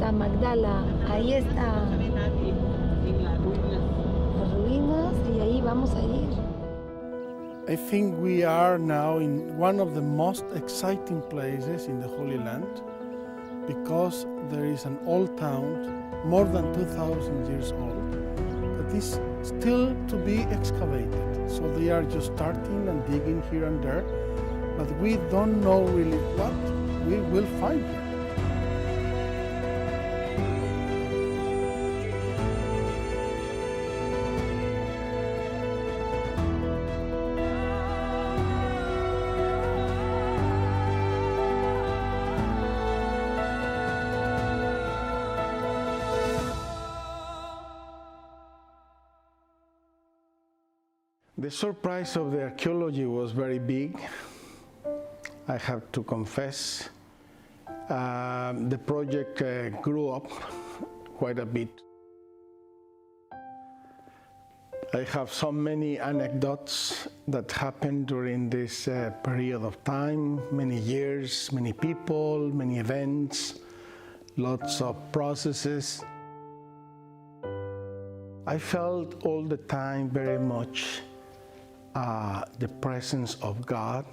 Casa Magdala, ahí está las ruinas y ahí vamos a ir. I think we are now in one of the most exciting places in the Holy Land because there is an old town, more than 2,000 years old, that is still to be excavated. So they are just starting and digging here and there, but we don't know really what we will find here. The surprise of the archaeology was very big, I have to confess. The project grew up quite a bit. I have so many anecdotes that happened during this period of time, many years, many people, many events, lots of processes. I felt all the time very much the presence of God.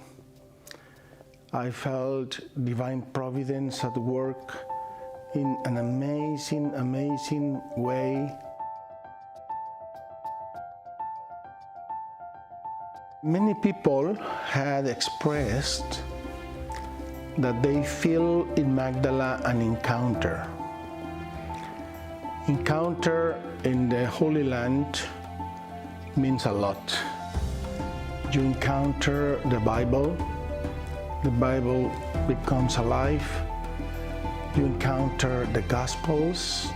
I felt divine providence at work in an amazing, amazing way. Many people had expressed that they feel in Magdala an encounter. Encounter in the Holy Land means a lot. You encounter the Bible becomes alive. You encounter the Gospels.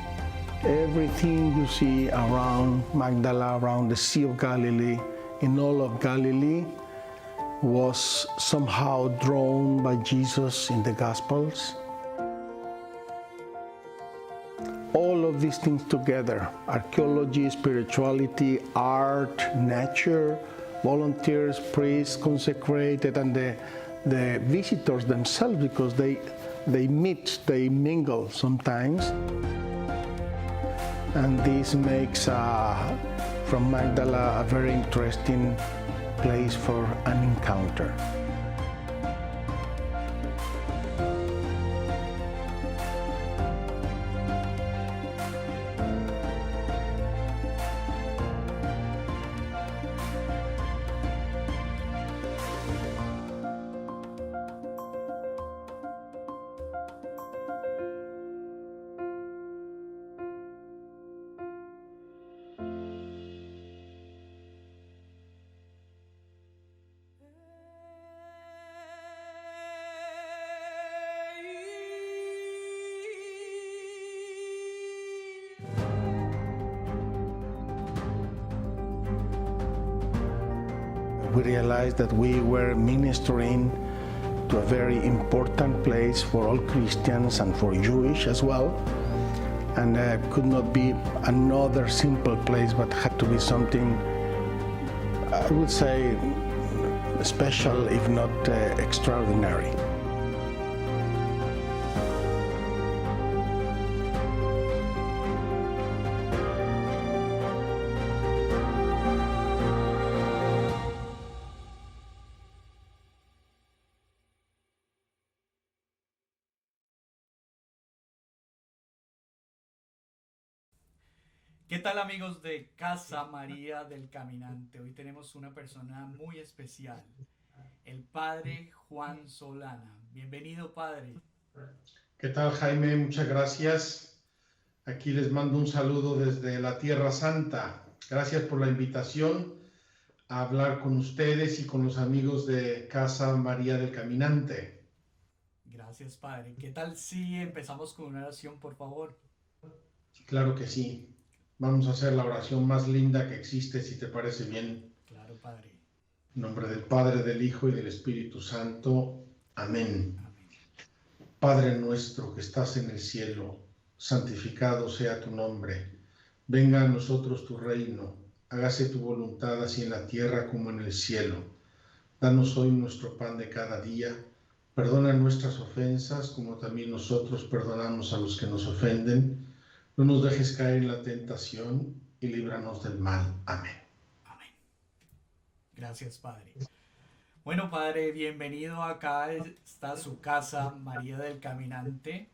Everything you see around Magdala, around the Sea of Galilee, in all of Galilee, was somehow drawn by Jesus in the Gospels. All of these things together, archaeology, spirituality, art, nature, volunteers, priests, consecrated, and the visitors themselves, because they meet, they mingle sometimes. And this makes from Magdala a very interesting place for an encounter. We realized that we were ministering to a very important place for all Christians and for Jewish as well. And could not be another simple place, but had to be something, I would say, special, if not extraordinary. ¿Qué tal, amigos de Casa María del Caminante? Hoy tenemos una persona muy especial, el padre Juan Solana. Bienvenido, padre. ¿Qué tal, Jaime? Muchas gracias. Aquí les mando un saludo desde la Tierra Santa. Gracias por la invitación a hablar con ustedes y con los amigos de Casa María del Caminante. Gracias, padre. ¿Qué tal si empezamos con una oración, por favor? Claro que sí. Vamos a hacer la oración más linda que existe, si te parece bien. Claro, padre. En nombre del Padre, del Hijo y del Espíritu Santo. Amén. Amén. Padre nuestro que estás en el cielo, santificado sea tu nombre. Venga a nosotros tu reino. Hágase tu voluntad así en la tierra como en el cielo. Danos hoy nuestro pan de cada día. Perdona nuestras ofensas, como también nosotros perdonamos a los que nos ofenden. No nos dejes caer en la tentación y líbranos del mal. Amén. Amén. Gracias, Padre. Bueno, Padre, bienvenido acá. Está su casa, María del Caminante.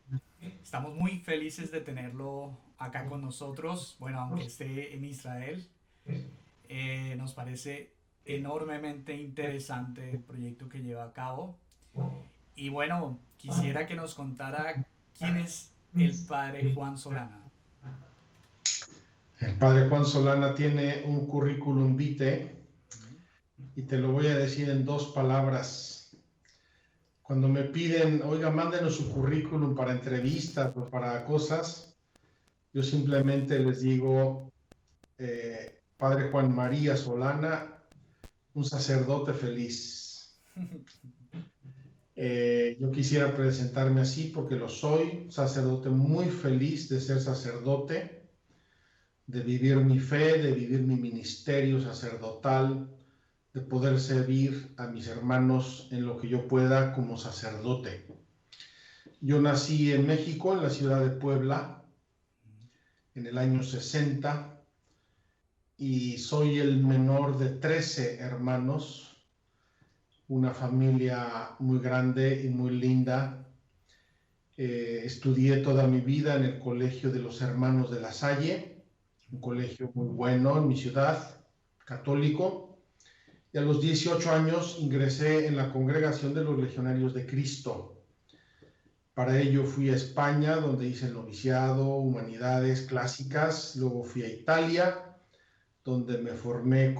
Estamos muy felices de tenerlo acá con nosotros. Bueno, aunque esté en Israel, nos parece enormemente interesante el proyecto que lleva a cabo. Y bueno, quisiera que nos contara quién es el Padre Juan Solana. El Padre Juan Solana tiene un currículum vitae y te lo voy a decir en 2 palabras. Cuando me piden, oiga, mándenos su currículum para entrevistas o para cosas, yo simplemente les digo, Padre Juan María Solana, un sacerdote feliz. Yo quisiera presentarme así porque lo soy, un sacerdote muy feliz de ser sacerdote, de vivir mi fe, de vivir mi ministerio sacerdotal, de poder servir a mis hermanos en lo que yo pueda como sacerdote. Yo nací en México, en la ciudad de Puebla, en el año 60, y soy el menor de 13 hermanos, una familia muy grande y muy linda. Estudié toda mi vida en el Colegio de los Hermanos de la Salle, un colegio muy bueno en mi ciudad, católico. Y a los 18 años ingresé en la Congregación de los Legionarios de Cristo. Para ello fui a España, donde hice el noviciado, humanidades clásicas. Luego fui a Italia, donde me formé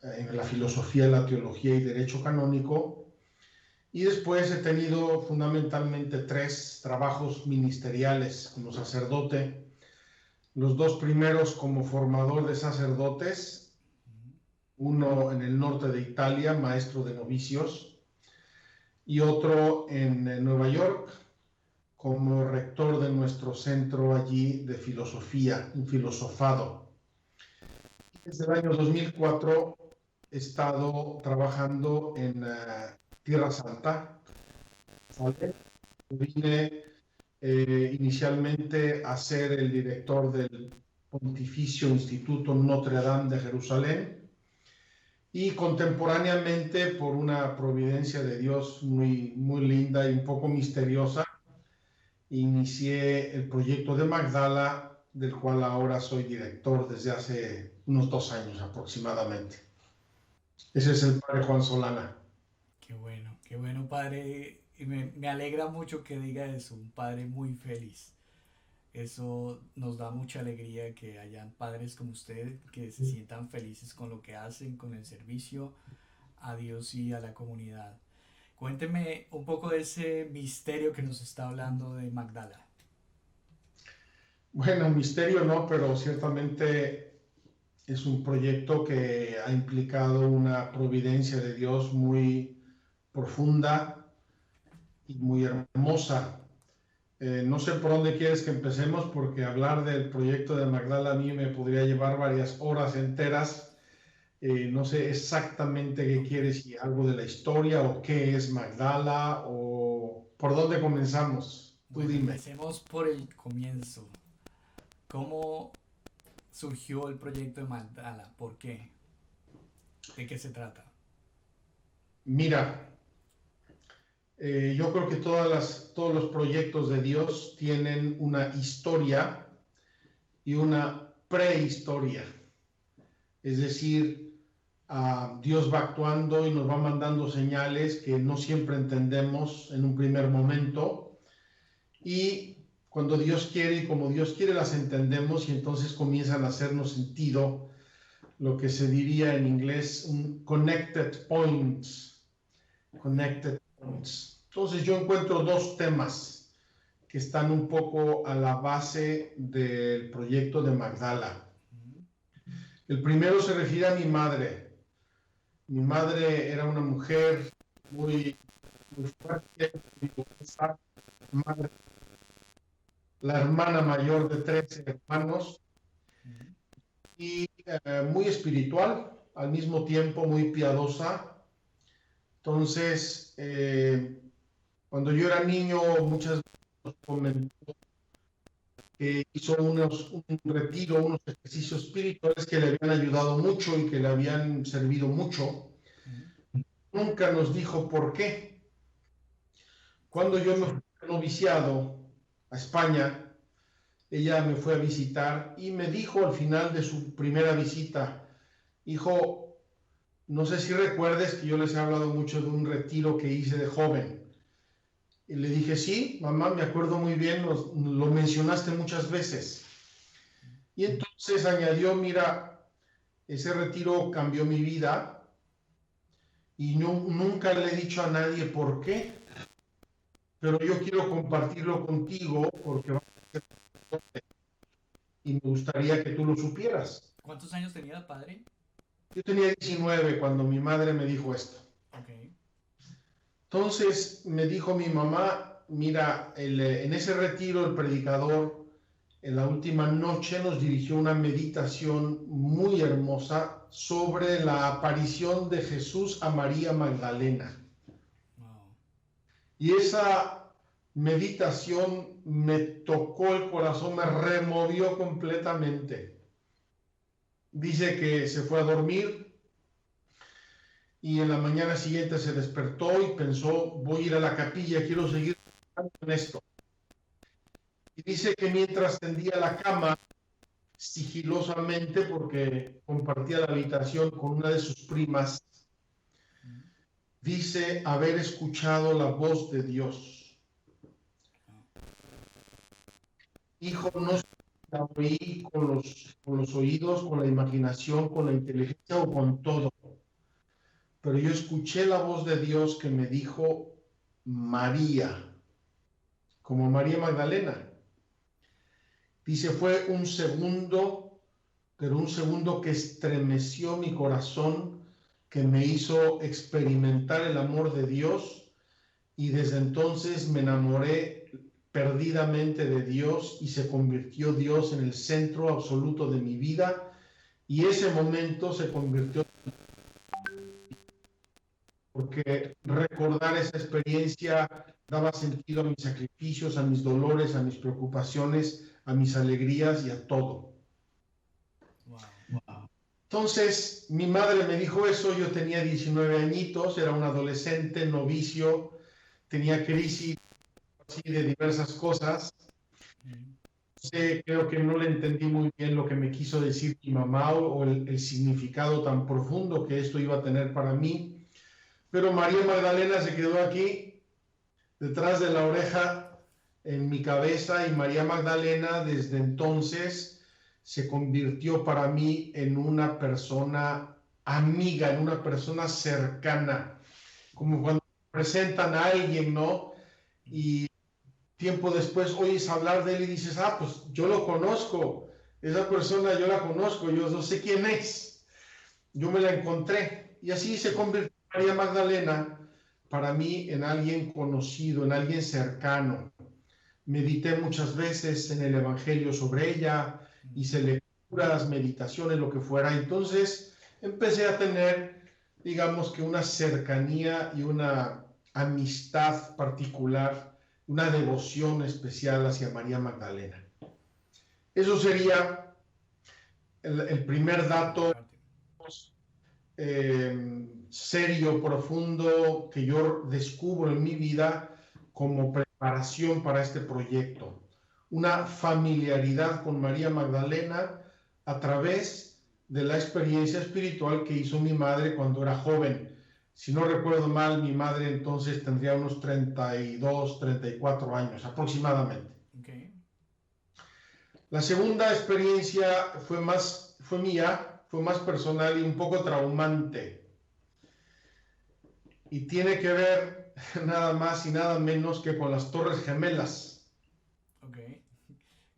en la filosofía, la teología y derecho canónico. Y después he tenido fundamentalmente 3 trabajos ministeriales como sacerdote. Los 2 primeros como formador de sacerdotes, uno en el norte de Italia, maestro de novicios, y otro en Nueva York, como rector de nuestro centro allí de filosofía, un filosofado. Desde el año 2004 he estado trabajando en Tierra Santa. Vine inicialmente a ser el director del Pontificio Instituto Notre Dame de Jerusalén, y contemporáneamente, por una providencia de Dios muy, muy linda y un poco misteriosa, inicié el proyecto de Magdala, del cual ahora soy director desde hace unos 2 años aproximadamente. Ese es el Padre Juan Solana. Qué bueno, Padre. Y me alegra mucho que diga eso, un Padre muy feliz. Eso nos da mucha alegría que hayan padres como usted que se sientan felices con lo que hacen, con el servicio a Dios y a la comunidad. Cuénteme un poco de ese misterio que nos está hablando de Magdala. Bueno, misterio no, pero ciertamente es un proyecto que ha implicado una providencia de Dios muy profunda y muy hermosa. No sé por dónde quieres que empecemos, porque hablar del proyecto de Magdala a mí me podría llevar varias horas enteras. No sé exactamente qué quieres, si algo de la historia o qué es Magdala o por dónde comenzamos. Tú Bueno, dime. empecemos por el comienzo. ¿Cómo surgió el proyecto de Magdala? ¿Por qué? ¿De qué se trata? Mira, yo creo que todos los proyectos de Dios tienen una historia y una prehistoria. Es decir, Dios va actuando y nos va mandando señales que no siempre entendemos en un primer momento. Y cuando Dios quiere y como Dios quiere las entendemos, y entonces comienzan a hacernos sentido, lo que se diría en inglés un connected points. Connected points. Entonces yo encuentro 2 temas que están un poco a la base del proyecto de Magdala. El primero se refiere a mi madre. Mi madre era una mujer muy fuerte, muy fuerza, madre, la hermana mayor de 13 hermanos, y muy espiritual, al mismo tiempo muy piadosa. Entonces, Cuando yo era niño, muchas veces nos comentó que hizo un retiro, unos ejercicios espirituales que le habían ayudado mucho y que le habían servido mucho. Nunca nos dijo por qué. Cuando yo me fui al noviciado a España, ella me fue a visitar y me dijo al final de su primera visita, hijo, no sé si recuerdes que yo les he hablado mucho de un retiro que hice de joven. Y le dije, sí, mamá, me acuerdo muy bien, lo mencionaste muchas veces. Y entonces añadió, mira, ese retiro cambió mi vida y nunca le he dicho a nadie por qué, pero yo quiero compartirlo contigo porque va a ser importante y me gustaría que tú lo supieras. ¿Cuántos años tenía, padre? Yo tenía 19 cuando mi madre me dijo esto. Ok. Entonces me dijo mi mamá, mira, en ese retiro el predicador en la última noche nos dirigió una meditación muy hermosa sobre la aparición de Jesús a María Magdalena. Wow. Y esa meditación me tocó el corazón, me removió completamente. Dice que se fue a dormir y en la mañana siguiente se despertó y pensó, voy a ir a la capilla, quiero seguir en esto. Y dice que mientras tendía la cama, sigilosamente, porque compartía la habitación con una de sus primas, dice haber escuchado la voz de Dios. Hijo, no la oí con los oídos, con la imaginación, con la inteligencia o con todo. Pero yo escuché la voz de Dios que me dijo María, como María Magdalena. Dice, fue un segundo, pero un segundo que estremeció mi corazón, que me hizo experimentar el amor de Dios y desde entonces me enamoré perdidamente de Dios y se convirtió Dios en el centro absoluto de mi vida y ese momento se convirtió porque recordar esa experiencia daba sentido a mis sacrificios, a mis dolores, a mis preocupaciones, a mis alegrías y a todo. Wow. Entonces, mi madre me dijo eso, yo tenía 19 añitos, era un adolescente, novicio, tenía crisis así de diversas cosas. Creo que no le entendí muy bien lo que me quiso decir mi mamá o el significado tan profundo que esto iba a tener para mí. Pero María Magdalena se quedó aquí, detrás de la oreja, en mi cabeza, y María Magdalena desde entonces se convirtió para mí en una persona amiga, en una persona cercana, como cuando presentan a alguien, ¿no? Y tiempo después oyes hablar de él y dices, ah, pues yo lo conozco, esa persona yo la conozco, yo no sé quién es, yo me la encontré. Y así se convirtió María Magdalena para mí en alguien conocido, en alguien cercano. Medité muchas veces en el Evangelio sobre ella, hice lecturas, meditaciones, lo que fuera. Entonces empecé a tener, digamos que una cercanía y una amistad particular, una devoción especial hacia María Magdalena. Eso sería el primer dato serio, profundo, que yo descubro en mi vida como preparación para este proyecto. Una familiaridad con María Magdalena a través de la experiencia espiritual que hizo mi madre cuando era joven. Si no recuerdo mal, mi madre entonces tendría unos 32, 34 años aproximadamente. Okay. La segunda experiencia fue mía, fue más personal y un poco traumante. Y tiene que ver nada más y nada menos que con las Torres Gemelas. Ok.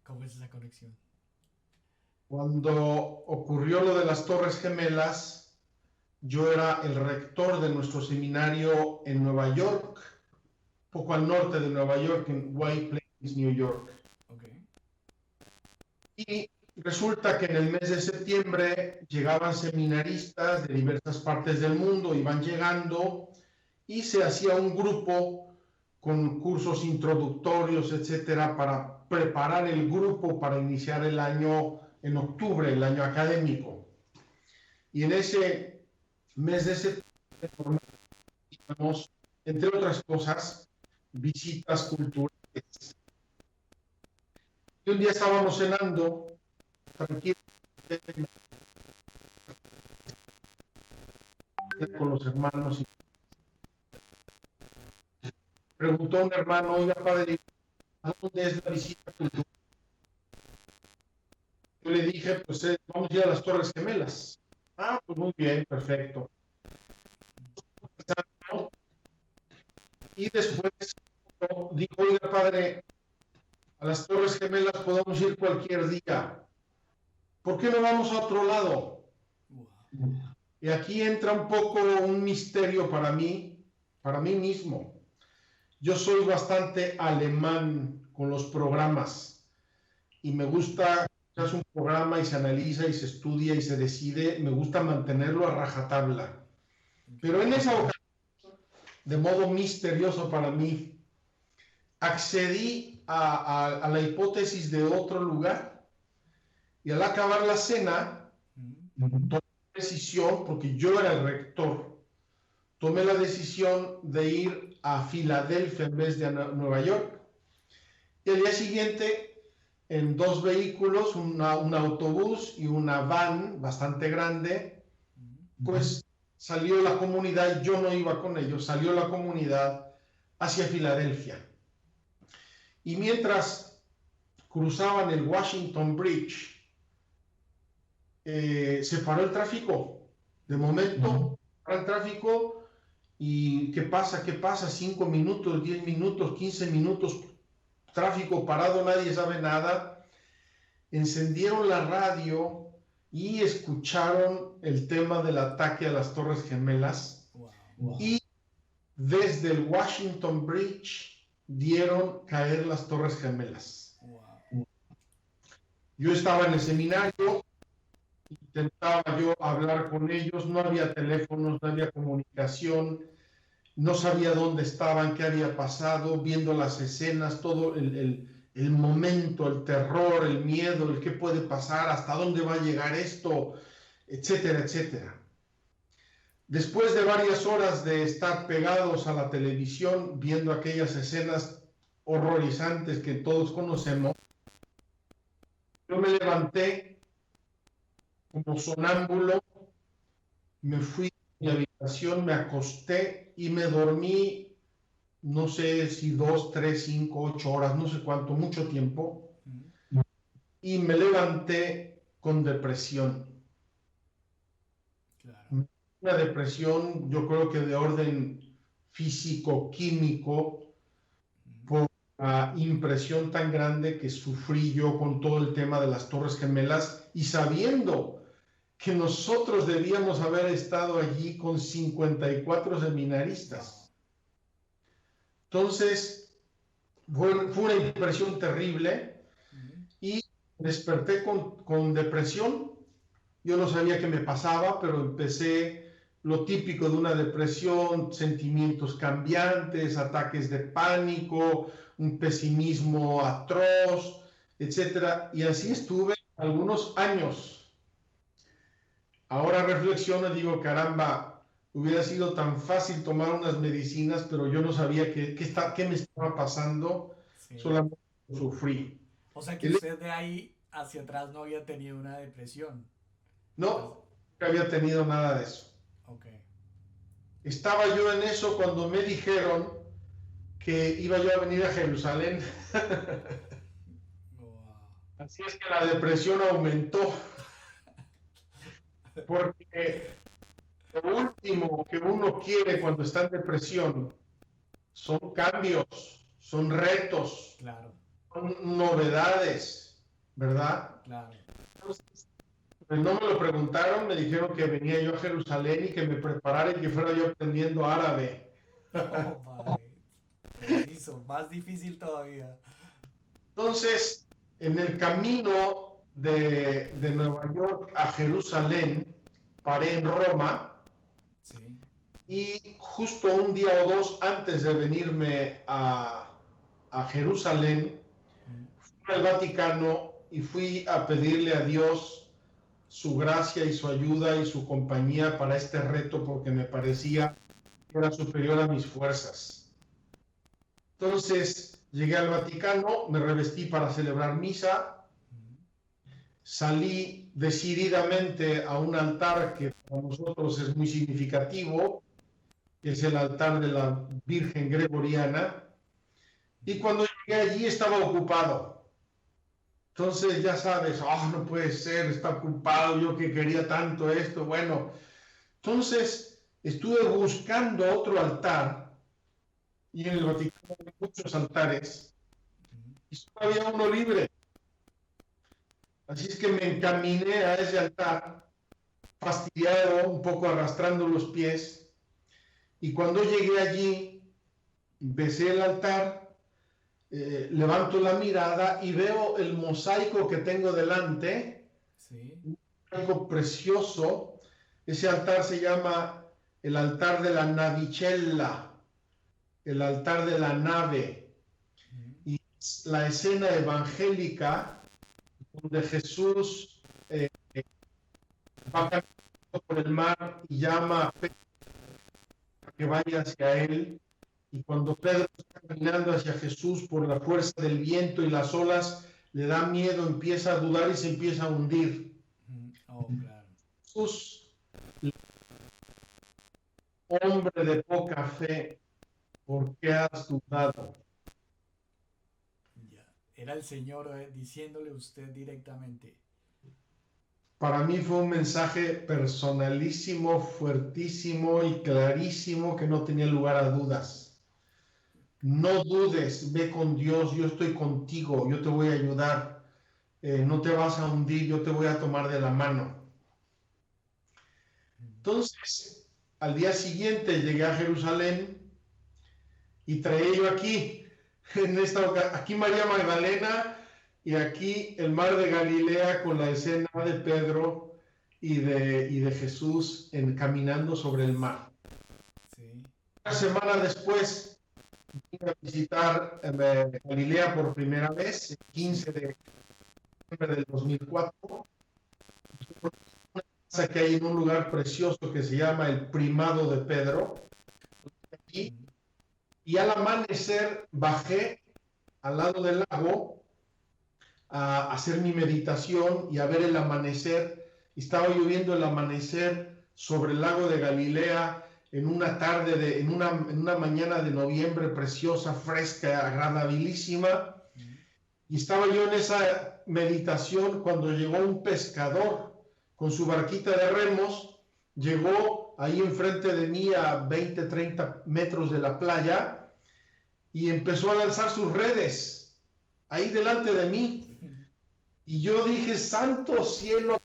¿Cómo es esa conexión? Cuando ocurrió lo de las Torres Gemelas, yo era el rector de nuestro seminario en Nueva York, poco al norte de Nueva York, en White Plains, New York. Okay. Y resulta que en el mes de septiembre llegaban seminaristas de diversas partes del mundo, iban llegando y se hacía un grupo con cursos introductorios, etcétera, para preparar el grupo para iniciar el año en octubre, el año académico. Y en ese mes de septiembre tenemos, entre otras cosas, visitas culturales. Y un día estábamos cenando, tranquilos, con los hermanos. Preguntó un hermano, oiga, padre, ¿a dónde es la visita cultural? Yo le dije, pues vamos a ir a las Torres Gemelas. Ah, pues muy bien, perfecto. Y después dijo, oiga, padre, a las Torres Gemelas podemos ir cualquier día. ¿Por qué no vamos a otro lado? Y aquí entra un poco un misterio para mí mismo. Yo soy bastante alemán con los programas y me gusta, se hace un programa y se analiza y se estudia y se decide, me gusta mantenerlo a rajatabla. Pero en esa ocasión, de modo misterioso para mí, accedí a la hipótesis de otro lugar y al acabar la cena, tomé la decisión, porque yo era el rector, tomé la decisión de ir a Filadelfia en vez de a Nueva York. Y al día siguiente, en 2 vehículos, un autobús y una van bastante grande, pues salió la comunidad, yo no iba con ellos, salió la comunidad hacia Filadelfia. Y mientras cruzaban el Washington Bridge, se paró el tráfico. De momento, paró el tráfico. ¿Y qué pasa? ¿Qué pasa? 5 minutos, 10 minutos, 15 minutos, tráfico parado, nadie sabe nada. Encendieron la radio y escucharon el tema del ataque a las Torres Gemelas. Y desde el Washington Bridge dieron caer las Torres Gemelas. Yo estaba en el seminario, intentaba yo hablar con ellos, no había teléfonos, no había comunicación, no sabía dónde estaban, qué había pasado, viendo las escenas, todo el momento, el terror, el miedo, el qué puede pasar, hasta dónde va a llegar esto, etcétera, etcétera. Después de varias horas de estar pegados a la televisión, viendo aquellas escenas horrorizantes que todos conocemos, yo me levanté como sonámbulo, me fui a mi habitación, me acosté y me dormí, no sé si 2, 3, 5, 8 horas, no sé cuánto, mucho tiempo, y me levanté con depresión. Claro. Una depresión, yo creo que de orden físico-químico, por la impresión tan grande que sufrí yo con todo el tema de las Torres Gemelas y sabiendo que nosotros debíamos haber estado allí con 54 seminaristas. Entonces, fue una impresión terrible y desperté con depresión. Yo no sabía qué me pasaba, pero empecé lo típico de una depresión, sentimientos cambiantes, ataques de pánico, un pesimismo atroz, etc. Y así estuve algunos años. Ahora reflexiono y digo, caramba, hubiera sido tan fácil tomar unas medicinas, pero yo no sabía qué me estaba pasando, sí. Solamente sufrí. O sea que usted de ahí hacia atrás no había tenido una depresión. No, no había tenido nada de eso. Okay. Estaba yo en eso cuando me dijeron que iba yo a venir a Jerusalén. Wow. Así es que la depresión aumentó. Porque lo último que uno quiere cuando está en depresión son cambios, son retos, claro. Son novedades, ¿verdad? Claro. Entonces, pues no me lo preguntaron, me dijeron que venía yo a Jerusalén y que me preparara y que fuera yo aprendiendo árabe. Oh, madre. Hizo más difícil todavía. Entonces, en el camino de Nueva York a Jerusalén, paré en Roma, sí. Y justo un día o dos antes de venirme a Jerusalén, fui al Vaticano y fui a pedirle a Dios su gracia y su ayuda y su compañía para este reto, porque me parecía que era superior a mis fuerzas. Entonces llegué al Vaticano, me revestí para celebrar misa, salí decididamente a un altar que para nosotros es muy significativo, que es el altar de la Virgen Gregoriana, y cuando llegué allí estaba ocupado. Entonces ya sabes, no puede ser, está ocupado, yo que quería tanto esto, bueno. Entonces estuve buscando otro altar, y en el Vaticano hay muchos altares, y solo había uno libre. Así es que me encaminé a ese altar, fastidiado, un poco arrastrando los pies, y cuando llegué allí, besé el altar, levanto la mirada y veo el mosaico que tengo delante, Sí. un mosaico precioso. Ese altar se llama el altar de la navicella, el altar de la nave, y es la escena evangélica donde Jesús va caminando por el mar y llama a Pedro para que vaya hacia él. Y cuando Pedro está caminando hacia Jesús por la fuerza del viento y las olas, le da miedo, empieza a dudar y se empieza a hundir. Oh, claro. Jesús, hombre de poca fe, ¿por qué has dudado? Ya. Era el Señor diciéndole a usted directamente. Para mí fue un mensaje personalísimo, fuertísimo y clarísimo que no tenía lugar a dudas. No dudes, ve con Dios, yo estoy contigo, yo te voy a ayudar, no te vas a hundir, yo te voy a tomar de la mano. Entonces, al día siguiente llegué a Jerusalén y traía yo aquí, aquí María Magdalena y aquí el mar de Galilea con la escena de Pedro y de Jesús caminando sobre el mar. Sí. Una semana después, vine a visitar Galilea por primera vez, el 15 de diciembre del 2004. Una casa que hay en un lugar precioso que se llama el Primado de Pedro. Y al amanecer bajé al lado del lago a hacer mi meditación y a ver el amanecer. Estaba yo viendo el amanecer sobre el lago de Galilea en una tarde, en una mañana de noviembre preciosa, fresca, agradabilísima. Y estaba yo en esa meditación cuando llegó un pescador con su barquita de remos, llegó ahí enfrente de mí a 20, 30 metros de la playa y empezó a lanzar sus redes ahí delante de mí. Y yo dije, santo cielo,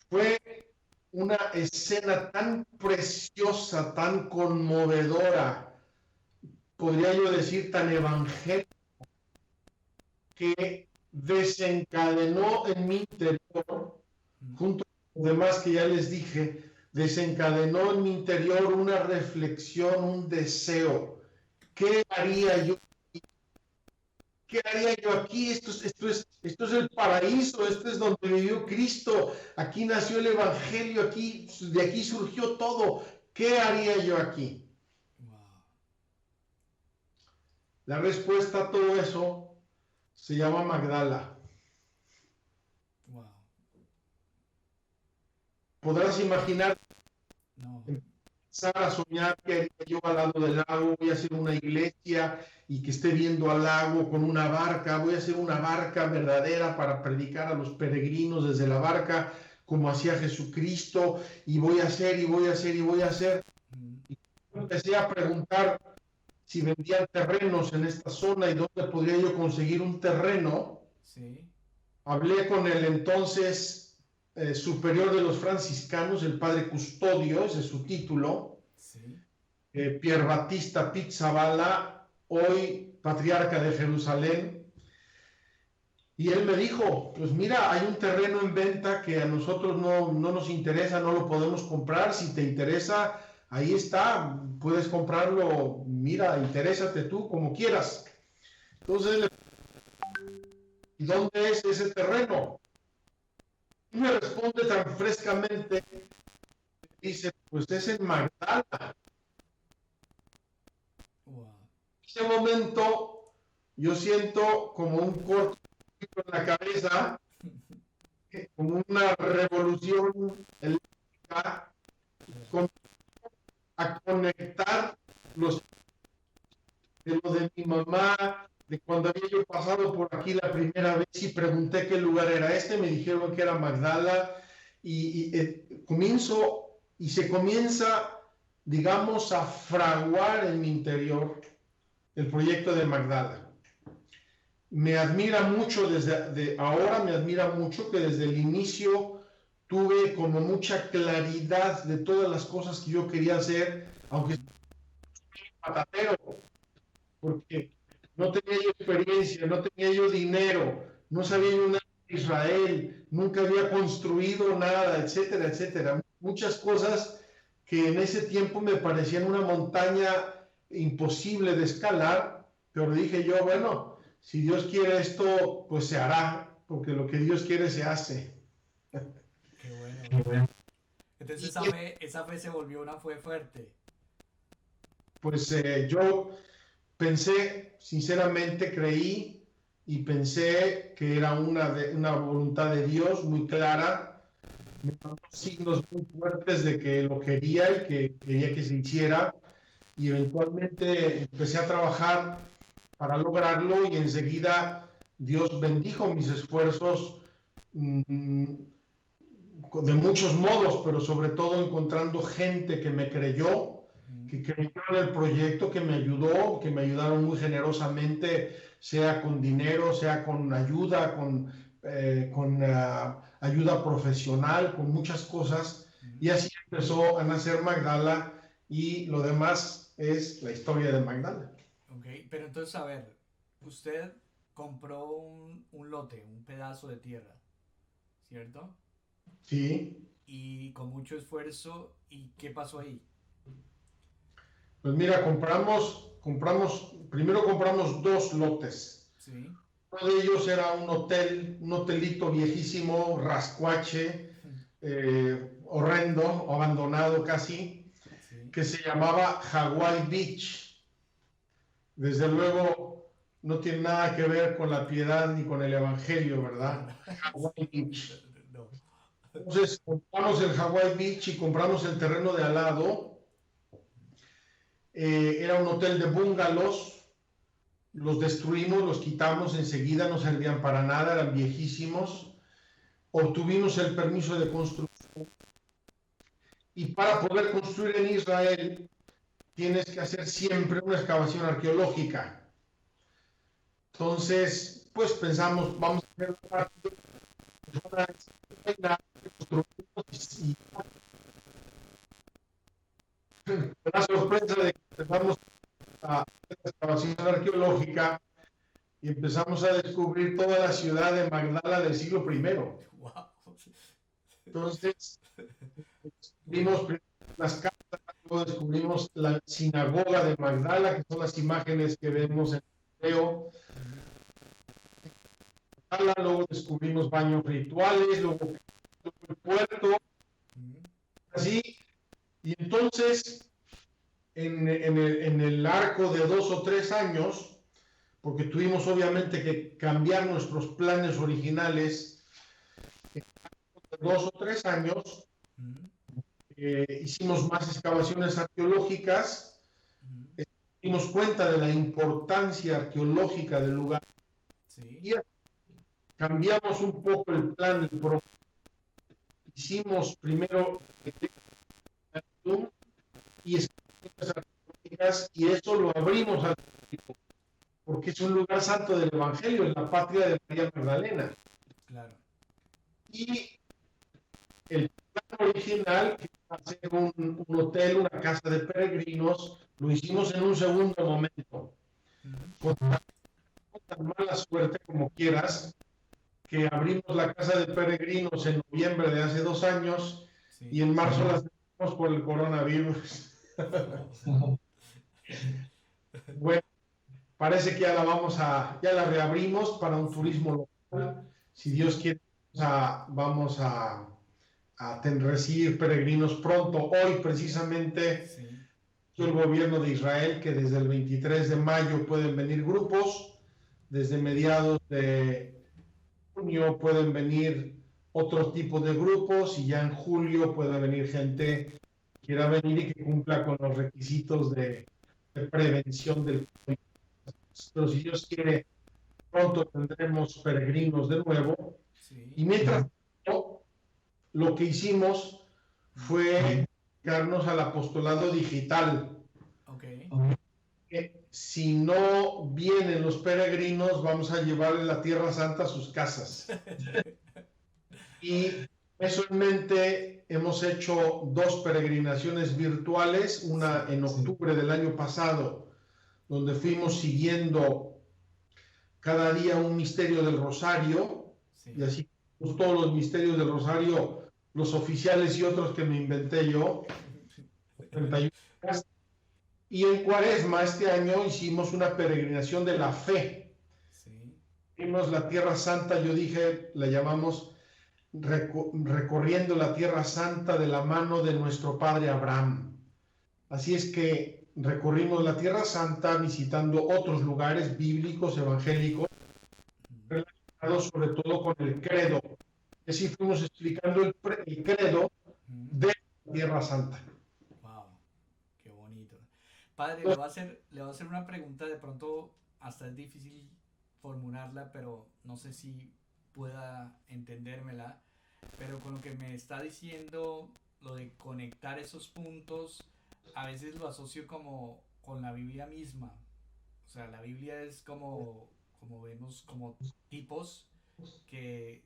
fue una escena tan preciosa, tan conmovedora, podría yo decir tan evangélica, que desencadenó en mi interior, junto con los demás que ya les dije, desencadenó en mi interior una reflexión, un deseo. ¿Qué haría yo? ¿Qué haría yo aquí? Esto es el paraíso, esto es donde vivió Cristo, aquí nació el Evangelio, de aquí surgió todo. ¿Qué haría yo aquí? Wow. La respuesta a todo eso se llama Magdala. Wow. Podrás imaginar, No. empezar a soñar que haría yo al lado del lago, voy a hacer una iglesia y que esté viendo al lago con una barca, voy a hacer una barca verdadera para predicar a los peregrinos desde la barca como hacía Jesucristo, y voy a hacer, y voy a hacer, y voy a hacer. Y empecé a preguntar si vendían terrenos en esta zona y dónde podría yo conseguir un terreno. Sí. Hablé con el entonces superior de los franciscanos, el padre Custodio, ese es su título, Sí. Pier Battista Pizzaballa, hoy patriarca de Jerusalén, Y él me dijo, pues mira, hay un terreno en venta que a nosotros no nos interesa, no lo podemos comprar. Si te interesa, ahí está, puedes comprarlo. Mira, interésate tú como quieras. Entonces, ¿y dónde es ese terreno? Y me responde tan frescamente, dice, pues es en Magdala. Wow. En ese momento, yo siento como un corto en la cabeza, como una revolución eléctrica, a conectar los de lo de mi mamá, de cuando había yo pasado por aquí la primera vez y pregunté qué lugar era este, me dijeron que era Magdala, y se comienza, digamos, a fraguar en mi interior el proyecto de Magdala. Me admira mucho ahora, me admira mucho que desde el inicio tuve como mucha claridad de todas las cosas que yo quería hacer, aunque soy patatero, porque no tenía yo experiencia, no tenía yo dinero, no sabía yo nada de Israel, nunca había construido nada, etcétera, etcétera. Muchas cosas que en ese tiempo me parecían una montaña imposible de escalar, pero dije yo, bueno, si Dios quiere esto, pues se hará, porque lo que Dios quiere se hace. Qué bueno. Qué bueno. Entonces esa fe se volvió una fe fuerte. Pues yo pensé, sinceramente creí y pensé que era una voluntad de Dios muy clara. Me dio signos muy fuertes de que lo quería y que quería que se hiciera. Y eventualmente empecé a trabajar para lograrlo y enseguida Dios bendijo mis esfuerzos de muchos modos, pero sobre todo encontrando gente que me creyó, que creyó en el proyecto, que me ayudaron muy generosamente, sea con dinero, sea con ayuda, con ayuda profesional, con muchas cosas. Y así empezó a nacer Magdala y lo demás es la historia de Magdala. Ok, pero entonces, a ver, usted compró un lote, un pedazo de tierra, ¿cierto? Sí. Y con mucho esfuerzo, ¿y qué pasó ahí? Pues mira, primero compramos 2 lotes. Sí. Uno de ellos era un hotelito viejísimo, rascuache, horrendo, abandonado casi, Sí. que se llamaba Hawaii Beach. Desde luego no tiene nada que ver con la piedad ni con el evangelio, ¿verdad? Hawaii Beach. No. Entonces compramos el Hawaii Beach y compramos el terreno de al lado. Era un hotel de bungalows. Los destruimos, los quitamos enseguida, no servían para nada, eran viejísimos. Obtuvimos el permiso de construcción. Y para poder construir en Israel, tienes que hacer siempre una excavación arqueológica. Entonces, pues pensamos, vamos a hacer la sorpresa de que empezamos a hacer la excavación arqueológica y empezamos a descubrir toda la ciudad de Magdala del siglo I. Wow. Entonces, vimos las casas, luego descubrimos la sinagoga de Magdala, que son las imágenes que vemos en el video. Luego descubrimos baños rituales, luego el puerto, así. Y entonces, en el arco de 2 o 3 años, porque tuvimos obviamente que cambiar nuestros planes originales, en 2 o 3 años, hicimos más excavaciones arqueológicas, dimos cuenta de la importancia arqueológica del lugar. Sí. Y cambiamos un poco el plan, hicimos primero y excavaciones, y eso lo abrimos al público, porque es un lugar santo del Evangelio, es la patria de María Magdalena. Claro. Y el plan original, que iba a ser un hotel, una casa de peregrinos, lo hicimos en un segundo momento. Con tan mala suerte como quieras, que abrimos la casa de peregrinos en noviembre de hace 2 años Sí. y en marzo la cerramos por el coronavirus. Bueno, parece que ya la reabrimos para un turismo local. Si Dios quiere, vamos a recibir peregrinos pronto. Hoy precisamente Sí. el gobierno de Israel que desde el 23 de mayo pueden venir grupos, desde mediados de junio pueden venir otro tipo de grupos y ya en julio puede venir gente que quiera venir y que cumpla con los requisitos de prevención del COVID. Pero si Dios quiere, pronto tendremos peregrinos de nuevo. Sí. Y mientras tanto, lo que hicimos fue dedicarnos al apostolado digital. Okay. Si no vienen los peregrinos, vamos a llevarle la Tierra Santa a sus casas. Y eso en mente, hemos hecho 2 peregrinaciones virtuales, una en octubre del año pasado, donde fuimos siguiendo cada día un misterio del Rosario, Sí. y así todos los misterios del Rosario, los oficiales y otros que me inventé yo, 31 días. Y en Cuaresma este año hicimos una peregrinación de la fe. Sí. Vimos la Tierra Santa, yo dije, la llamamos recorriendo la Tierra Santa de la mano de nuestro padre Abraham. Así es que recorrimos la Tierra Santa visitando otros lugares bíblicos, evangélicos, relacionados sobre todo con el credo. Así fuimos explicando el credo de la Tierra Santa. Wow, qué bonito. Padre, le voy a hacer una pregunta, de pronto hasta es difícil formularla, pero no sé si pueda entendérmela. Pero con lo que me está diciendo, lo de conectar esos puntos, a veces lo asocio como con la Biblia misma. O sea, la Biblia es como vemos, como tipos que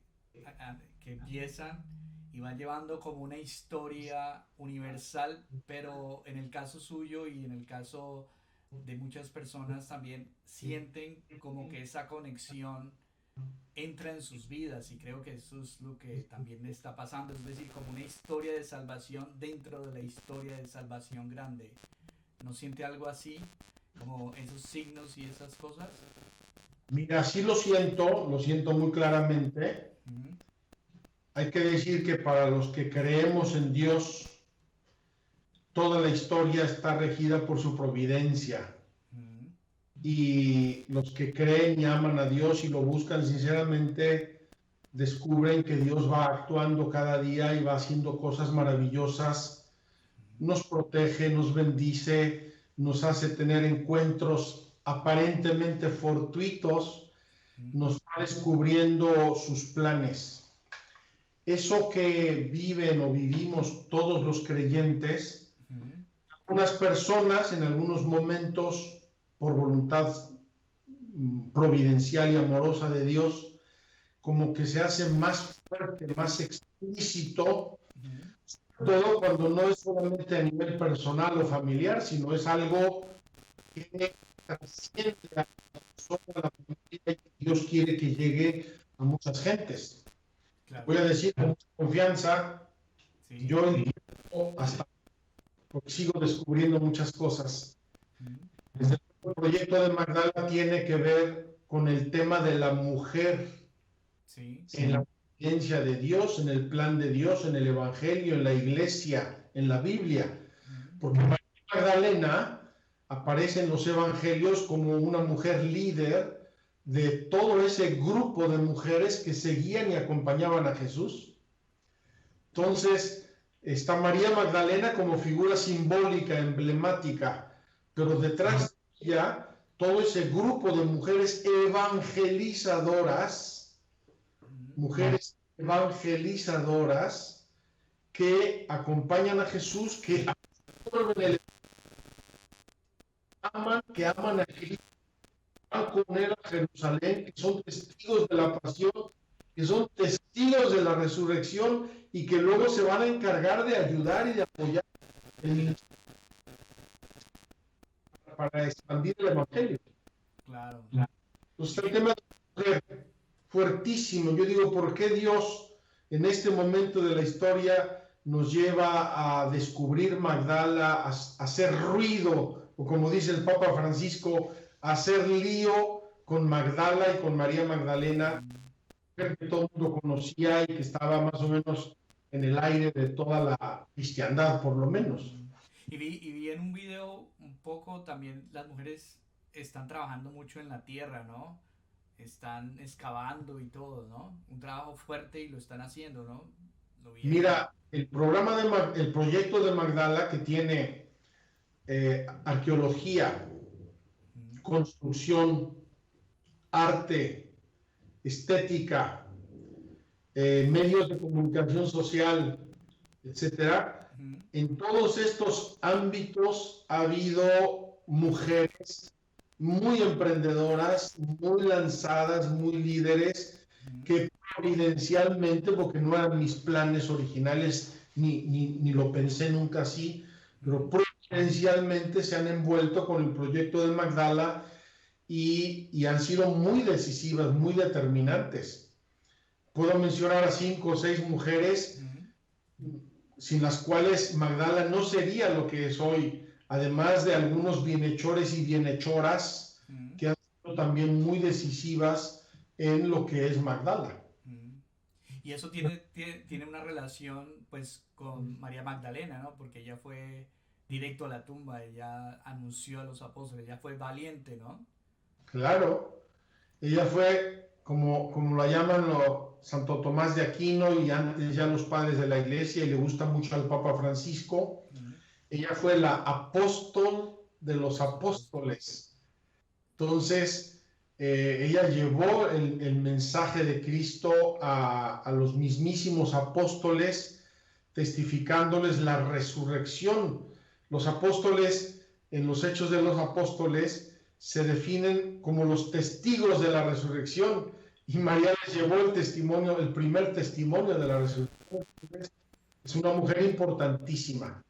empiezan y van llevando como una historia universal, pero en el caso suyo y en el caso de muchas personas también sienten como que esa conexión entra en sus vidas, y creo que eso es lo que también le está pasando, es decir, como una historia de salvación dentro de la historia de salvación grande. ¿No siente algo así? Como esos signos y esas cosas. Mira, sí lo siento muy claramente. Uh-huh. Hay que decir que para los que creemos en Dios, toda la historia está regida por su providencia. Uh-huh. Y los que creen y aman a Dios y lo buscan sinceramente, descubren que Dios va actuando cada día y va haciendo cosas maravillosas. Nos protege, nos bendice, nos hace tener encuentros aparentemente fortuitos, nos va descubriendo sus planes. Eso que viven o vivimos todos los creyentes, algunas personas en algunos momentos, por voluntad providencial y amorosa de Dios, como que se hace más fuerte, más explícito, todo cuando no es solamente a nivel personal o familiar, sino es algo que trasciende a la persona, a la familia, y Dios quiere que llegue a muchas gentes. Claro. Voy a decir con mucha confianza, sí. Yo entiendo hasta porque sigo descubriendo muchas cosas. Desde el proyecto de Magdala tiene que ver con el tema de la mujer, sí. En la providencia de Dios, en el plan de Dios, en el Evangelio, en la Iglesia, en la Biblia. Porque María Magdalena aparece en los Evangelios como una mujer líder de todo ese grupo de mujeres que seguían y acompañaban a Jesús. Entonces, está María Magdalena como figura simbólica, emblemática, pero detrás de ella, todo ese grupo de mujeres evangelizadoras que acompañan a Jesús, que aman a Cristo, van con él a Jerusalén, que son testigos de la pasión, que son testigos de la resurrección y que luego se van a encargar de ayudar y de apoyar para expandir el Evangelio. Claro. Entonces el tema de la mujer fuertísimo. Yo digo, ¿por qué Dios en este momento de la historia nos lleva a descubrir Magdala, a hacer ruido, o como dice el Papa Francisco, a hacer lío con Magdala y con María Magdalena, que todo el mundo conocía y que estaba más o menos en el aire de toda la cristiandad, por lo menos? Y vi en un video un poco también las mujeres están trabajando mucho en la tierra, ¿no? Están excavando y todo, ¿no? Un trabajo fuerte y lo están haciendo, ¿no? Lo vi ahí. Mira, el proyecto de Magdala, que tiene arqueología, construcción, arte, estética, medios de comunicación social, etcétera. En todos estos ámbitos ha habido mujeres muy emprendedoras, muy lanzadas, muy líderes, que providencialmente, porque no eran mis planes originales, ni lo pensé nunca así, pero providencialmente se han envuelto con el proyecto de Magdala y han sido muy decisivas, muy determinantes. Puedo mencionar a 5 o 6 mujeres sin las cuales Magdala no sería lo que es hoy, además de algunos bienhechores y bienhechoras que han sido también muy decisivas en lo que es Magdala. Y eso tiene una relación pues con María Magdalena, ¿no? Porque ella fue directo a la tumba, ella anunció a los apóstoles, ella fue valiente, ¿no? Claro, ella fue, como la llaman Santo Tomás de Aquino y antes ya los padres de la iglesia, y le gusta mucho al Papa Francisco, ella fue la apóstol de los apóstoles. Entonces, ella llevó el mensaje de Cristo a los mismísimos apóstoles, testificándoles la resurrección. Los apóstoles, en los Hechos de los Apóstoles, se definen como los testigos de la resurrección, y María les llevó el primer testimonio de la resurrección. Es una mujer importantísima.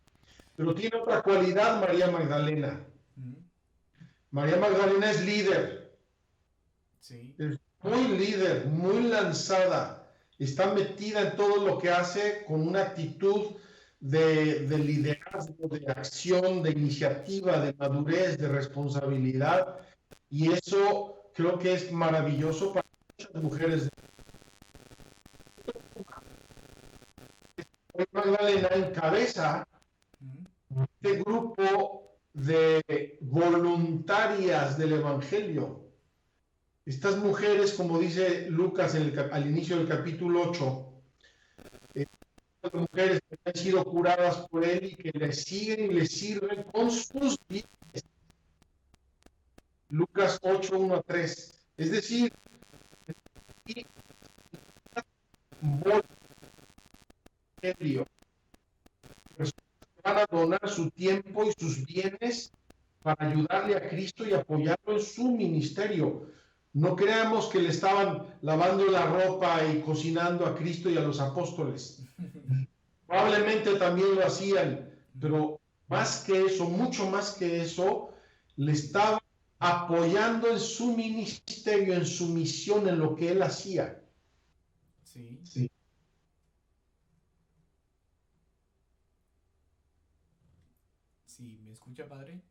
Pero tiene otra cualidad María Magdalena. María Magdalena es líder. Sí. Es muy líder, muy lanzada. Está metida en todo lo que hace con una actitud de liderazgo, de acción, de iniciativa, de madurez, de responsabilidad. Y eso creo que es maravilloso para muchas mujeres. Magdalena encabeza este grupo de voluntarias del Evangelio. Estas mujeres, como dice Lucas al inicio del capítulo 8, mujeres que han sido curadas por él y que le siguen y le sirven con sus vidas. Lucas 8, 1 a 3. Es decir, van a donar su tiempo y sus bienes para ayudarle a Cristo y apoyarlo en su ministerio. No creamos que le estaban lavando la ropa y cocinando a Cristo y a los apóstoles. Probablemente también lo hacían, pero más que eso, mucho más que eso, le estaban apoyando en su ministerio, en su misión, en lo que él hacía. Sí. Sí. Sí, ¿me escucha, padre?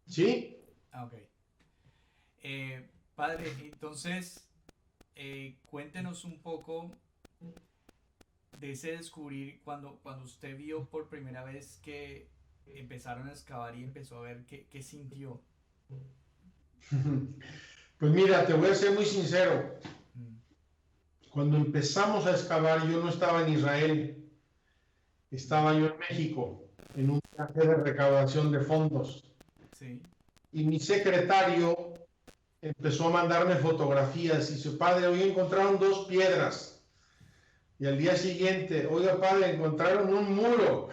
¿Sí? Ah, ok. Padre, entonces, cuéntenos un poco de ese descubrir cuando usted vio por primera vez que empezaron a excavar y empezó a ver qué sintió. Pues mira, te voy a ser muy sincero. Cuando empezamos a excavar, yo no estaba en Israel, estaba yo en México, en un viaje de recaudación de fondos. Sí. Y mi secretario empezó a mandarme fotografías y dice, padre, hoy encontraron 2 piedras. Y al día siguiente, oiga, padre, encontraron un muro.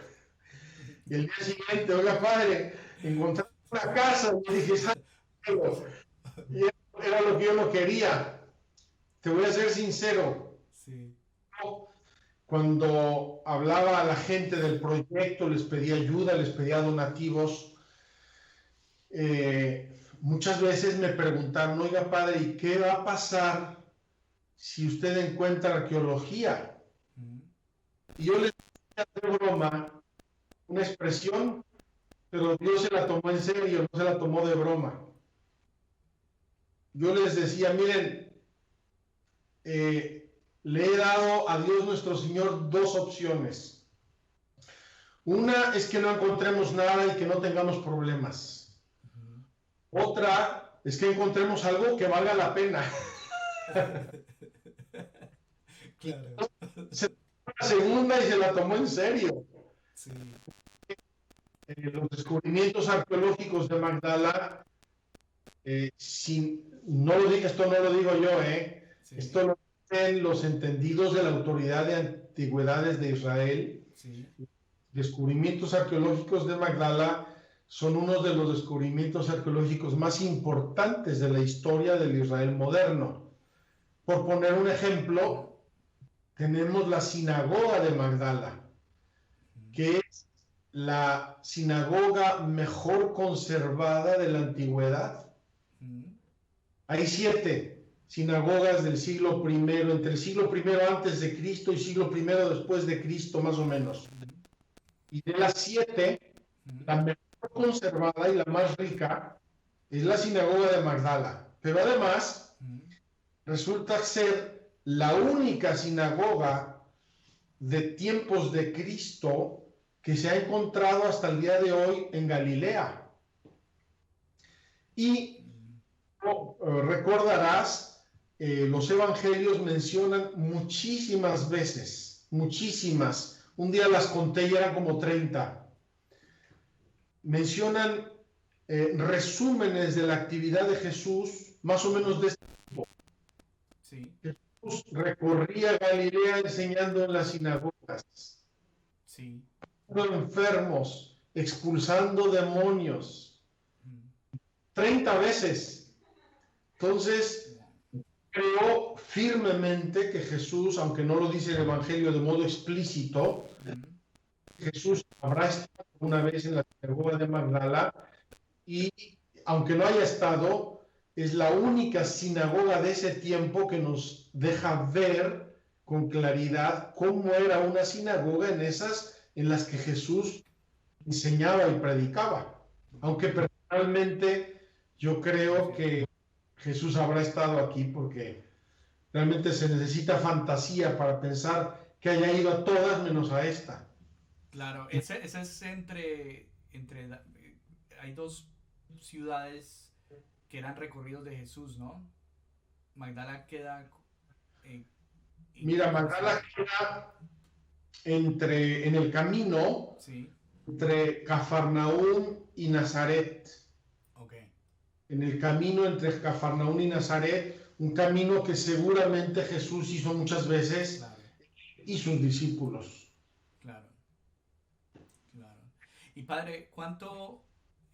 Y al día siguiente, oiga, padre, encontraron una casa. Y dije, y era lo que yo no quería. Te voy a ser sincero. Sí. Cuando hablaba a la gente del proyecto, les pedía ayuda, les pedía donativos, muchas veces me preguntaron, oiga, padre, ¿y qué va a pasar si usted encuentra arqueología. Y yo les decía de broma una expresión, pero Dios se la tomó en serio, no se la tomó de broma. Yo les decía, miren, le he dado a Dios nuestro Señor dos opciones. Una es que no encontremos nada y que no tengamos problemas. Otra es que encontremos algo que valga la pena. Claro. La segunda y se la tomó en serio. Sí. Los descubrimientos arqueológicos de Magdala, esto no lo digo yo, Sí. esto lo dicen los entendidos de la Autoridad de Antigüedades de Israel. Sí. Descubrimientos arqueológicos de Magdala son uno de los descubrimientos arqueológicos más importantes de la historia del Israel moderno. Por poner un ejemplo, tenemos la sinagoga de Magdala, que es la sinagoga mejor conservada de la antigüedad. Hay 7 sinagogas del siglo I, entre el siglo I antes de Cristo y siglo I después de Cristo, más o menos. Y de las 7, la mejor conservada y la más rica es la sinagoga de Magdala. Pero además, resulta ser la única sinagoga de tiempos de Cristo que se ha encontrado hasta el día de hoy en Galilea. Y recordarás, los evangelios mencionan muchísimas veces, muchísimas, un día las conté y eran como 30, mencionan resúmenes de la actividad de Jesús, más o menos de este tipo. Sí. Jesús recorría Galilea enseñando en las sinagogas, Sí. enfermos, expulsando demonios, 30 veces. Entonces, creo firmemente que Jesús, aunque no lo dice el Evangelio de modo explícito, Jesús habrá estado una vez en la sinagoga de Magdala y, aunque no haya estado, es la única sinagoga de ese tiempo que nos deja ver con claridad cómo era una sinagoga en las que Jesús enseñaba y predicaba. Aunque personalmente yo creo que Jesús habrá estado aquí porque realmente se necesita fantasía para pensar que haya ido a todas menos a esta. Claro, ese es hay 2 ciudades que eran recorridos de Jesús, ¿no? Magdala queda... Mira, Magdala queda en el camino, sí, entre Cafarnaúm y Nazaret. okay. En el camino entre Cafarnaúm y Nazaret, un camino que seguramente Jesús hizo muchas veces, Claro. Y sus discípulos. Claro. Y padre, ¿cuánto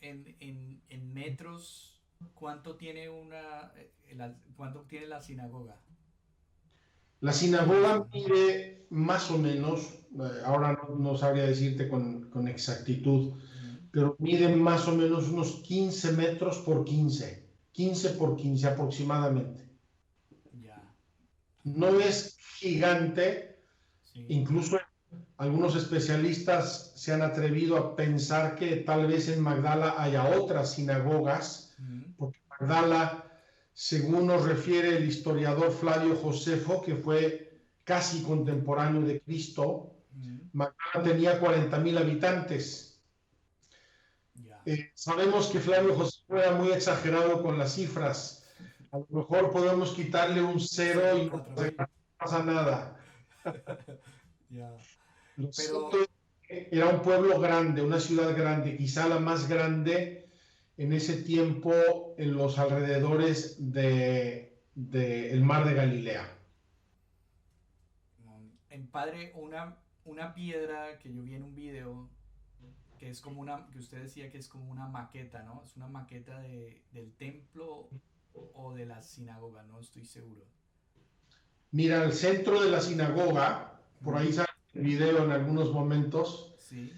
en metros, cuánto tiene cuánto tiene la sinagoga? La sinagoga mide más o menos, ahora no sabría decirte con exactitud, pero mide más o menos unos 15 metros por 15, 15 por 15 aproximadamente. Ya. No es gigante, Sí. incluso algunos especialistas se han atrevido a pensar que tal vez en Magdala haya otras sinagogas, porque Magdala, según nos refiere el historiador Flavio Josefo, que fue casi contemporáneo de Cristo, Magdala tenía 40.000 habitantes. Ya. Sabemos que Flavio Josefo era muy exagerado con las cifras. A lo mejor podemos quitarle un 0 y no pasa nada. Ya. Lo Pero- cierto es que era un pueblo grande, una ciudad grande, quizá la más grande en ese tiempo en los alrededores del mar de Galilea. En padre, una piedra que yo vi en un video que es como que usted decía que es como una maqueta, ¿no? Es una maqueta del templo o de la sinagoga, no estoy seguro. Mira, al centro de la sinagoga, por ahí sale el video en algunos momentos, Sí.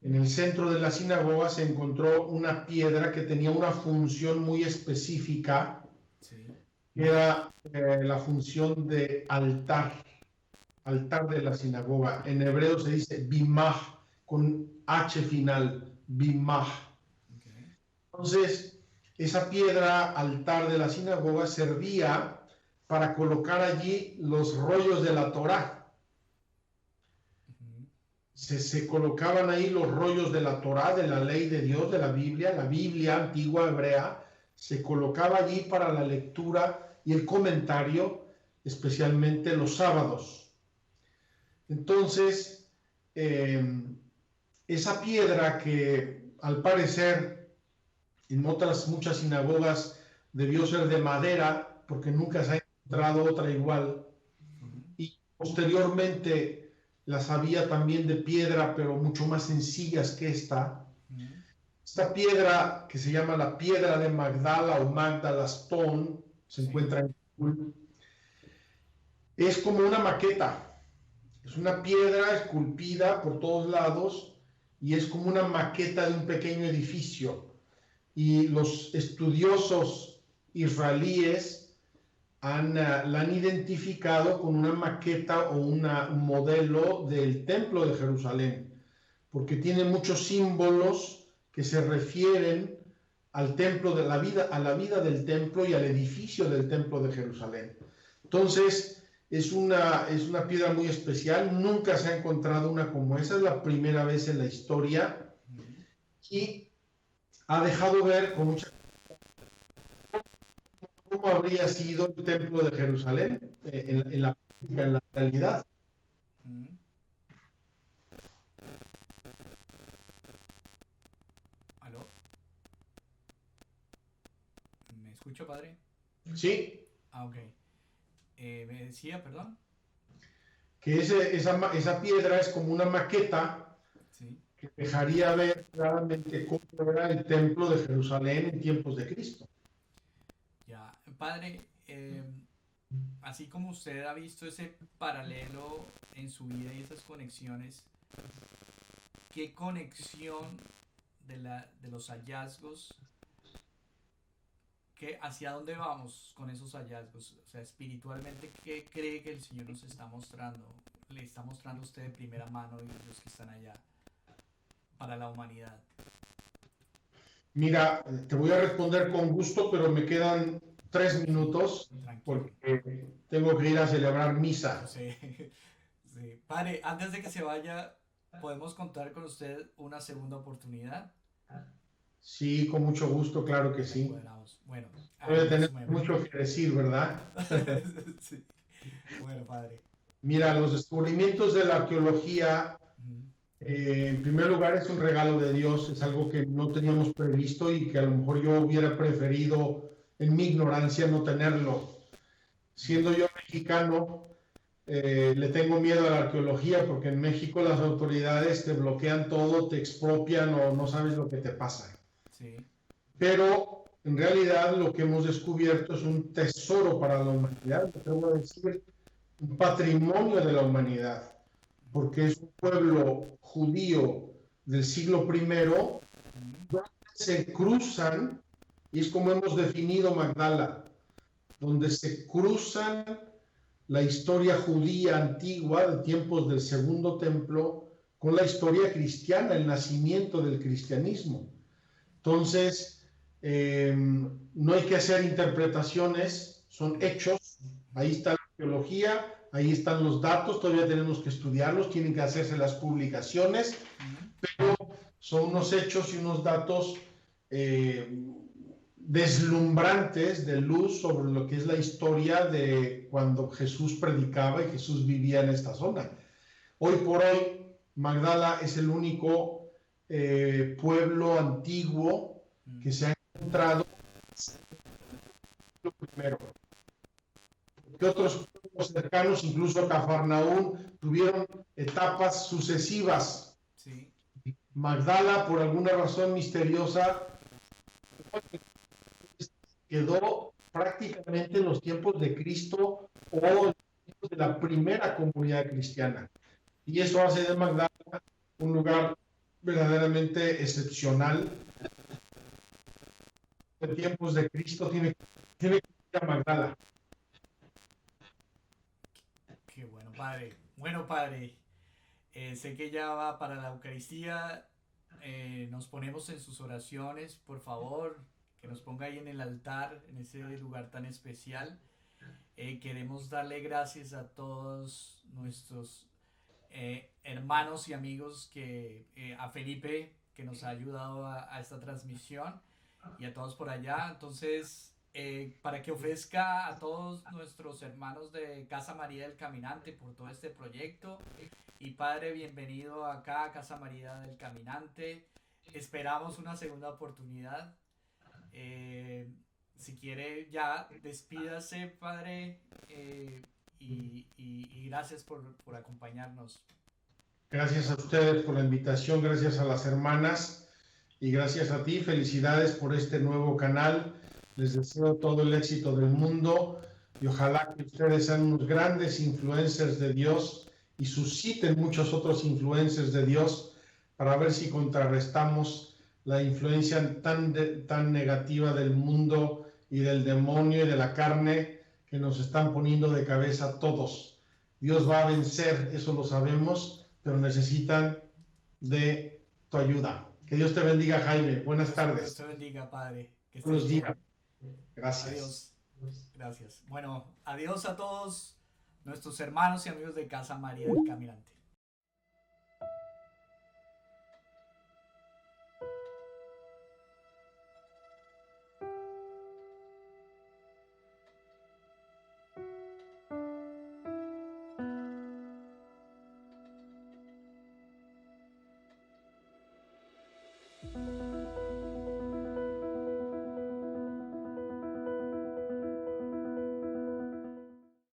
en el centro de la sinagoga se encontró una piedra que tenía una función muy específica, Sí. que era la función de altar de la sinagoga. En hebreo se dice bimah, con H final, bimah. Okay. Entonces, esa piedra altar de la sinagoga servía para colocar allí los rollos de la Torá. Ujú. Se colocaban ahí los rollos de la Torá, de la ley de Dios, de la Biblia antigua hebrea, se colocaba allí para la lectura y el comentario, especialmente los sábados. Entonces, esa piedra que al parecer en otras muchas sinagogas debió ser de madera, porque nunca se ha encontrado otra igual, y posteriormente las había también de piedra, pero mucho más sencillas que esta. Esta piedra, que se llama la piedra de Magdala o Magdala Stone, se encuentra en Google, es como una maqueta. Es una piedra esculpida por todos lados y es como una maqueta de un pequeño edificio. Y los estudiosos israelíes la han identificado con una maqueta o un modelo del Templo de Jerusalén, porque tiene muchos símbolos que se refieren al templo de la vida, a la vida del templo y al edificio del Templo de Jerusalén. Entonces, es una piedra muy especial, nunca se ha encontrado una como esa, es la primera vez en la historia y ha dejado ver con mucha cómo habría sido el Templo de Jerusalén en la realidad. ¿Aló? ¿Me escucho, padre? Sí. Ah, ok. Me decía, perdón. Que esa piedra es como una maqueta, Sí. que dejaría ver claramente cómo era el Templo de Jerusalén en tiempos de Cristo. Ya, padre, así como usted ha visto ese paralelo en su vida y esas conexiones, ¿qué conexión de los hallazgos, hacia dónde vamos con esos hallazgos? O sea, espiritualmente, ¿qué cree que el Señor nos está mostrando? Le está mostrando a usted de primera mano y los que están allá para la humanidad. Mira, te voy a responder con gusto, pero me quedan 3 minutos. Tranquilo. Porque tengo que ir a celebrar misa. Sí, sí. Padre, antes de que se vaya, ¿podemos contar con usted una segunda oportunidad? Sí, con mucho gusto, claro que sí. Bueno, Voy a tener mucho que decir, ¿verdad? Sí. Bueno, padre. Mira, los descubrimientos de la arqueología, en primer lugar, es un regalo de Dios, es algo que no teníamos previsto y que a lo mejor yo hubiera preferido, en mi ignorancia, no tenerlo. Siendo yo mexicano, le tengo miedo a la arqueología porque en México las autoridades te bloquean todo, te expropian o no sabes lo que te pasa. Sí. Pero en realidad lo que hemos descubierto es un tesoro para la humanidad, te voy a decir, un patrimonio de la humanidad, porque es un pueblo judío del siglo I, donde se cruzan, y es como hemos definido Magdala, donde se cruzan la historia judía antigua de tiempos del Segundo Templo con la historia cristiana, el nacimiento del cristianismo. Entonces, no hay que hacer interpretaciones, son hechos. Ahí está la arqueología, ahí están los datos, todavía tenemos que estudiarlos, tienen que hacerse las publicaciones, pero son unos hechos y unos datos deslumbrantes de luz sobre lo que es la historia de cuando Jesús predicaba y Jesús vivía en esta zona. Hoy por hoy, Magdala es el único pueblo antiguo que se ha encontrado primero. Que otros pueblos cercanos, incluso Cafarnaún, tuvieron etapas sucesivas. Sí. Magdala, por alguna razón misteriosa, quedó prácticamente en los tiempos de Cristo o en los tiempos de la primera comunidad cristiana. Y eso hace de Magdala un lugar verdaderamente excepcional. En tiempos de Cristo tiene Magdala. Qué bueno, Padre. Bueno, Padre, sé que ya va para la Eucaristía. Nos ponemos en sus oraciones, por favor, que nos ponga ahí en el altar, en ese lugar tan especial. Queremos darle gracias a todos nuestros hermanos y amigos a Felipe, que nos ha ayudado a esta transmisión, y a todos por allá. Entonces, para que ofrezca a todos nuestros hermanos de Casa María del Caminante por todo este proyecto. Y Padre, bienvenido acá a Casa María del Caminante. Esperamos una segunda oportunidad. Si quiere, ya despídase, Padre, y gracias por acompañarnos. Gracias a ustedes por la invitación, gracias a las hermanas y gracias a ti. Felicidades por este nuevo canal. Les deseo todo el éxito del mundo y ojalá que ustedes sean unos grandes influencers de Dios y susciten muchos otros influencers de Dios para ver si contrarrestamos la influencia tan negativa del mundo y del demonio y de la carne que nos están poniendo de cabeza todos. Dios va a vencer, eso lo sabemos, pero necesitan de tu ayuda. Que Dios te bendiga, Jaime. Buenas tardes. Dios te bendiga, Padre. Que estés Buenos bien. días. Gracias. Adiós. Gracias. Bueno, adiós a todos nuestros hermanos y amigos de Casa María del Caminante.